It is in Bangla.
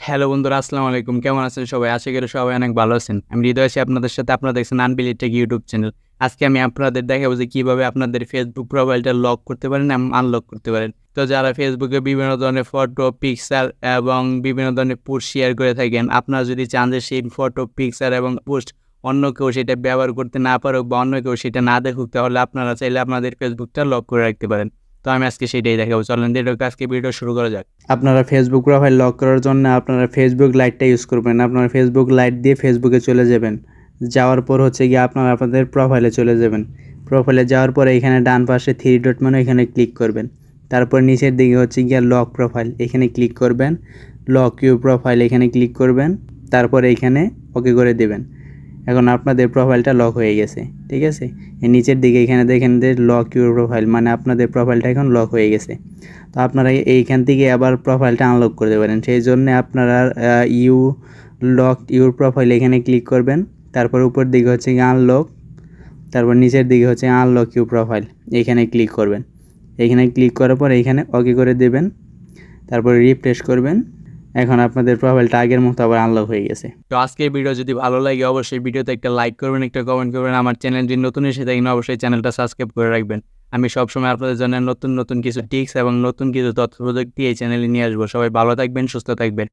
হ্যালো বন্ধুরা, আসসালামু আলাইকুম। কেমন আছেন সবাই? আশা করি সবাই অনেক ভালো আছেন। আমি হৃদয় আছি আপনাদের সাথে। আপনারা দেখছেন আনবিলি টেক ইউটিউব চ্যানেল। আজকে আমি আপনাদের দেখাবো যে কিভাবে আপনাদের Facebook প্রোফাইলটা লক করতে পারেন এবং আনলক করতে পারেন। তো যারা Facebook এ বিভিন্ন ধরনের ফটো, পিকচার এবং বিভিন্ন ধরনের পোস্ট শেয়ার করে থাকেন, আপনারা যদি চান যে সেই ফটো, পিকচার এবং পোস্ট অন্য কেউ সেটা ব্যবহার করতে না পারুক বা অন্য কেউ সেটা না দেখুক, তাহলে আপনারা চাইলে আপনাদের ফেসবুকটা লক করে রাখতে পারেন। তো আমি আজকে সেটাই দেখাবো। চলেন আজকে ভিডিও শুরু করা যাক। আপনারা ফেসবুক প্রোফাইল লক করার জন্য আপনারা ফেসবুক লাইটটা ইউজ করবেন। আপনারা ফেসবুক লাইট দিয়ে ফেসবুকে চলে যাবেন। যাওয়ার পর হচ্ছে গিয়ে আপনারা আপনাদের প্রোফাইলে চলে যাবেন। প্রোফাইলে যাওয়ার পরে এখানে ডান পাশে 3 ডট মানে এখানে ক্লিক করবেন। তারপর নিচের দিকে হচ্ছে গিয়ে লক প্রোফাইল, এখানে ক্লিক করবেন। লক ইউর প্রোফাইল এখানে ক্লিক করবেন। তারপরে এখানে ওকে করে দেবেন। এখন আপনাদের প্রোফাইলটা লক হয়ে গেছে, ঠিক আছে। এর নিচের দিকে এখানে দেখেন যে লক ইউর প্রোফাইল, মানে আপনাদের প্রোফাইলটা এখন লক হয়ে গেছে। তো আপনারা এইখান থেকে আবার প্রোফাইলটা আনলক করতে পারেন। সেই জন্য আপনারা ইউ লক ইউর প্রোফাইল এখানে ক্লিক করবেন। তারপর উপর দিকে হচ্ছে আনলক, তারপর নিচের দিকে হচ্ছে আনলক ইউর প্রোফাইল, এখানে ক্লিক করবেন। এখানে ক্লিক করার পর এখানে ওকে করে দেবেন। তারপরে রিফ্রেশ করবেন। এখন আপনাদের প্রোফাইলটা আগের মতো আবার আনলক হয়ে গেছে। তো আজকের ভিডিও যদি ভালো লাগে অবশ্যই ভিডিওতে একটা লাইক করবেন, একটা কমেন্ট করবেন। আমার চ্যানেলটি নতুন এসে থাকেন অবশ্যই চ্যানেলটা সাবস্ক্রাইব করে রাখবেন। আমি সবসময় আপনাদের জন্য নতুন নতুন কিছু টিপস এবং নতুন কিছু তথ্য প্রযুক্তি এই চ্যানেলে নিয়ে আসবো। সবাই ভালো থাকবেন, সুস্থ থাকবেন।